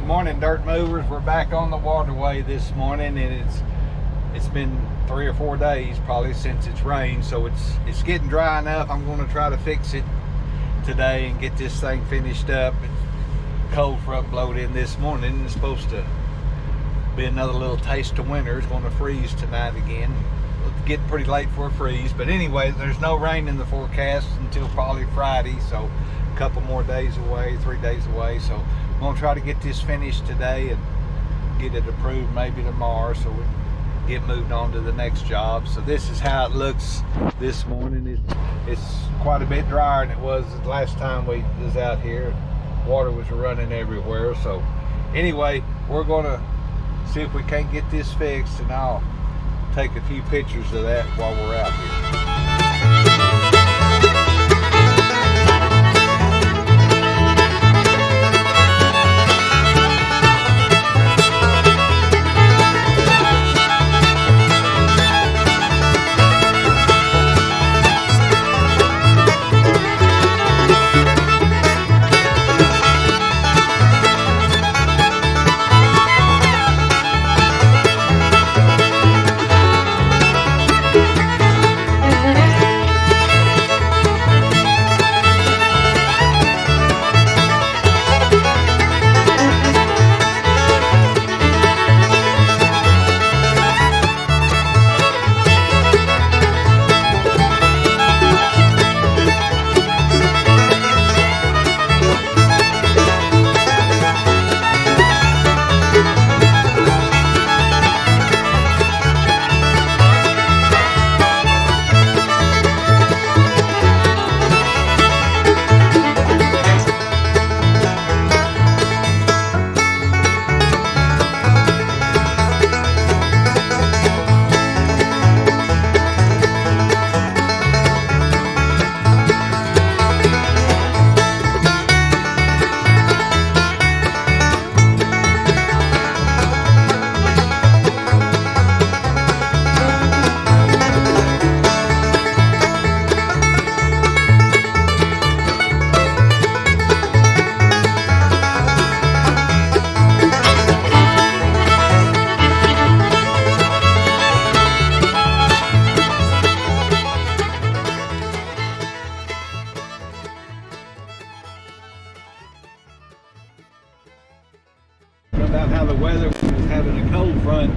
Good morning, dirt movers. We're back on the waterway this morning, and it's been 3 or 4 days probably since it's rained, so it's getting dry enough. I'm going to try to fix it today and get this thing finished up. It's cold front blowed in this morning. It's supposed to be another little taste of winter. It's going to freeze tonight again. It's getting pretty late for a freeze, but anyway, there's no rain in the forecast until probably Friday, so a couple more days away, 3 days away. So I'm going to try to get this finished today and get it approved maybe tomorrow so we can get moved on to the next job. So this is how it looks this morning. It's quite a bit drier than it was the last time we was out here. Water was running everywhere. So anyway, we're going to see if we can't get this fixed, and I'll take a few pictures of that while we're out here. About how the weather was having a cold front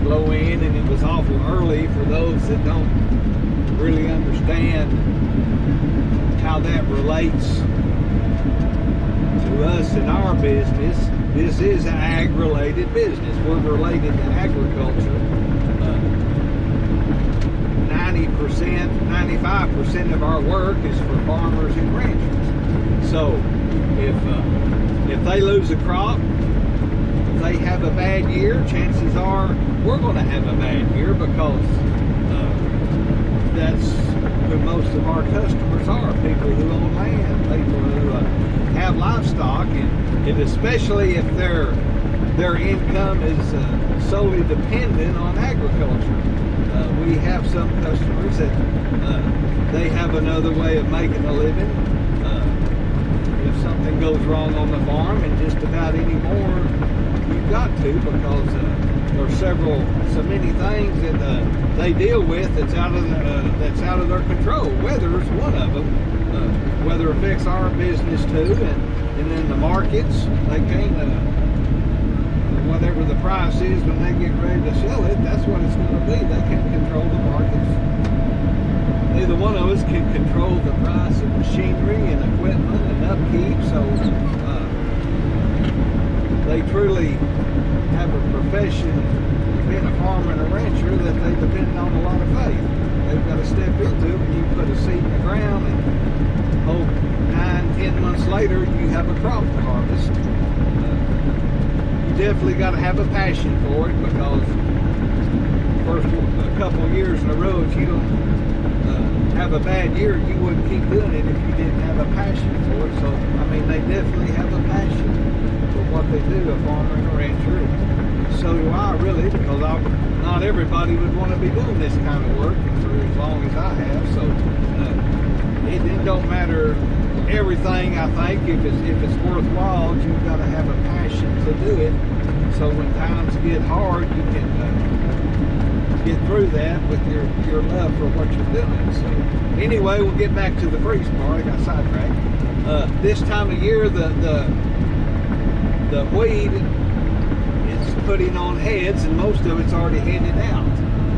blow in, and it was awful early. For those that don't really understand how that relates to us in our business, this is an ag-related business. We're related to agriculture. 90%, 95% of our work is for farmers and ranchers. So if they lose a crop, if they have a bad year, chances are we're going to have a bad year, because that's who most of our customers are: people who own land, people who have livestock, and especially if their income is solely dependent on agriculture. We have some customers that they have another way of making a living. If something goes wrong on the farm, and just about any more you've got to, because there are so many things that they deal with that's out of their control. Weather is one of them. Weather affects our business too, and then the markets. They can't. Whatever the price is when they get ready to sell it, that's what it's going to be. They can't control the markets. Neither one of us can control the price of machinery and equipment and upkeep, so they truly have a profession, being a farmer and a rancher, that they depend on a lot of faith. They've got to step into it. When you put a seed in the ground, and hope 9-10 months later you have a crop to harvest. You definitely got to have a passion for it, because first a couple of years in a row, if you don't have a bad year, you wouldn't keep doing it if you didn't have a passion for it. So I mean, they definitely have a passion for what they do, a farmer and a rancher. And so do I, really, because not everybody would want to be doing this kind of work for as long as I have. So it don't matter everything. I think if it's worthwhile, you've got to have a passion to do it. So when times get hard, you can get through that with your love for what you're doing. So anyway, we'll get back to the freeze part. I got sidetracked. This time of year, the weed is putting on heads, and most of it's already headed out.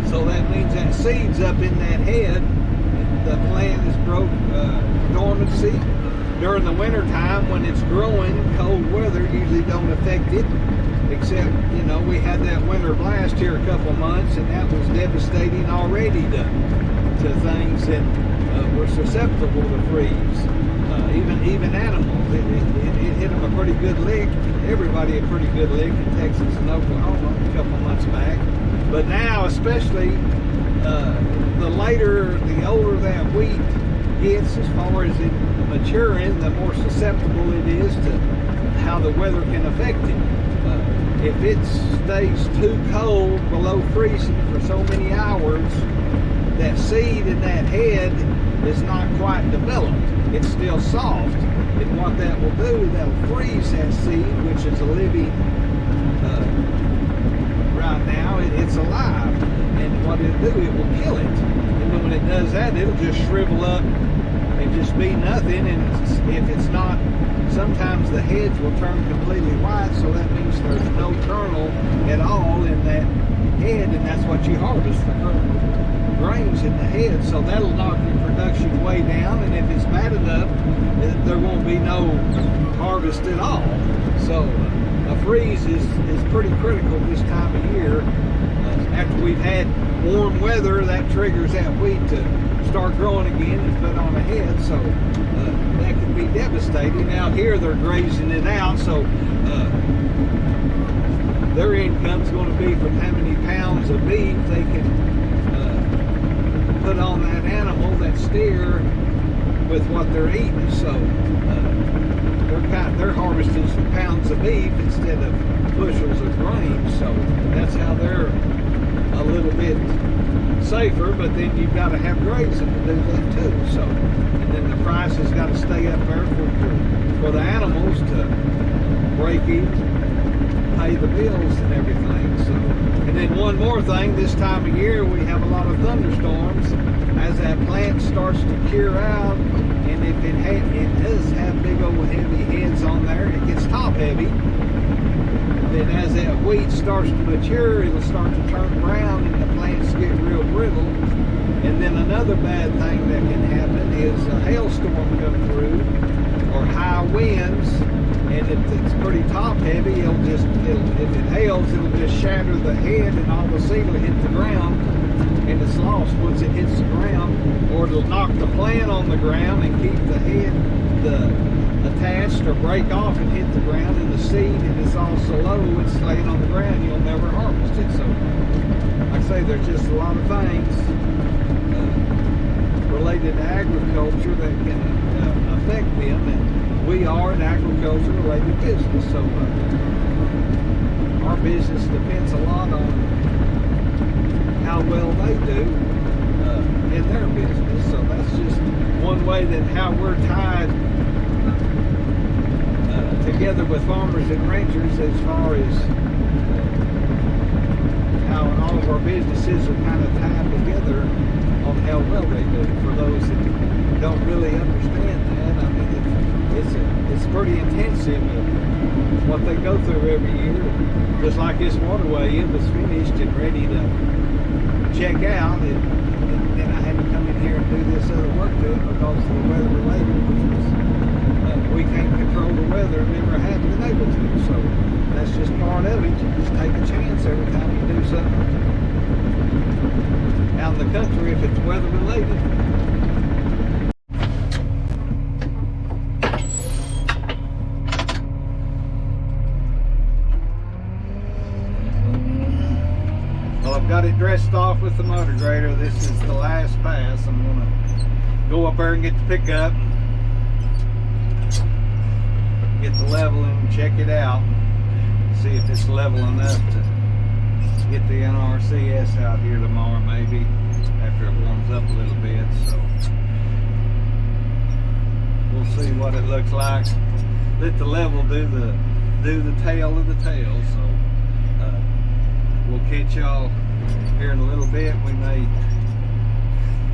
So that means that seed's up in that head. The plant is broke dormancy. During the winter time, when it's growing, cold weather usually don't affect it. Except, you know, we had that winter blast here a couple months, and that was devastating already to things that were susceptible to freeze. Even animals. It hit them a pretty good lick. Everybody a pretty good lick in Texas and Oklahoma a couple months back. But now, especially, the older that wheat gets as far as it maturing, the more susceptible it is to how the weather can affect it. If it stays too cold, below freezing for so many hours, that seed in that head is not quite developed. It's still soft. And what that will do, that'll freeze that seed, which is a living, right now, it's alive. And what it'll do, it will kill it. And then when it does that, it'll just shrivel up and just be nothing. And if it's not, sometimes the heads will turn completely white, so that means there's no kernel at all in that head, and that's what you harvest, the kernel grains in the head. So that'll knock your production way down, and if it's bad enough, there won't be no harvest at all. So a freeze is pretty critical this time of year. After we've had warm weather, that triggers that wheat to start growing again and put on a head. So that can be devastating. Out here, they're grazing it out, so their income's going to be from how many pounds of beef they can put on that animal, that steer, with what they're eating. So they're harvesting some pounds of beef instead of bushels of grain. So that's how they're a little bit safer, but then you've got to have grazing to do that too. So, and then the price has got to stay up there for the animals to break even, pay the bills and everything. So, and then one more thing, this time of year we have a lot of thunderstorms. As that plant starts to cure out, and if it does have big old heavy heads on there, it gets top heavy. Then as that wheat starts to mature, it'll start to turn brown and the plants get real brittle. And then another bad thing that can happen is a hailstorm come through, or high winds, and if it's pretty top heavy, if it hails, it'll just shatter the head and all the seed will hit the ground, and it's lost once it hits the ground. Or it'll knock the plant on the ground and keep the head attached, or break off and hit the ground, and the seed, and it's all so low, it's laying on the ground, you'll never harvest it. So like I say, there's just a lot of things related to agriculture that can affect them, and we are an agriculture related business, so our business depends a lot on how well they do in their business. So that's just one way that how we're tied together with farmers and ranchers, as far as how all of our businesses are kind of tied together on how well they do. For those that don't really understand that, I mean, it's pretty intensive what they go through every year. Just like this waterway, it was finished and ready to check out, and then I had to come in here and do this other work to it because of the weather related, which was we can't control the weather, never have been able to. So that's just part of it. You just take a chance every time you do something out in the country if it's weather related. Well, I've got it dressed off with the motor grader. This is the last pass. I'm going to go up there and get the pickup, get the leveling, check it out, see if it's level enough to get the NRCS out here tomorrow, maybe after it warms up a little bit. So we'll see what it looks like. Let the level do do the tail of the tail. So we'll catch y'all here in a little bit. We may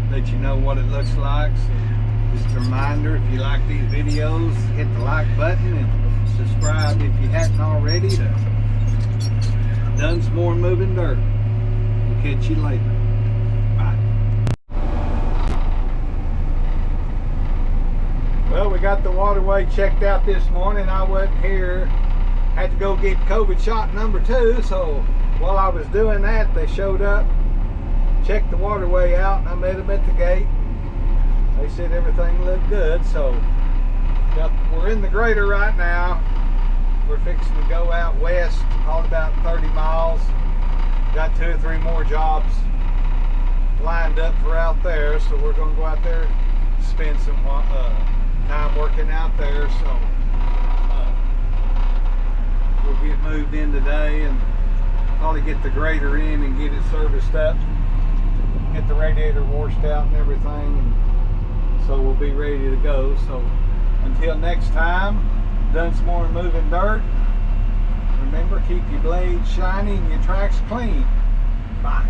let you know what it looks like. So just a reminder, if you like these videos, hit the like button and subscribe if you hadn't already to Dunsmore Moving Dirt. We'll catch you later. Bye. Well, we got the waterway checked out this morning. I wasn't here. Had to go get COVID shot number 2, so while I was doing that, they showed up, checked the waterway out, and I met them at the gate. They said everything looked good, so we're in the grader right now. We're fixing to go out west, probably about 30 miles. Got 2 or 3 more jobs lined up for out there, so we're going to go out there, spend some time working out there. So we'll get moved in today and probably get the grader in and get it serviced up, get the radiator washed out and everything, and so we'll be ready to go. So until next time, Dunsmore Moving Dirt. Remember, keep your blades shiny and your tracks clean. Bye.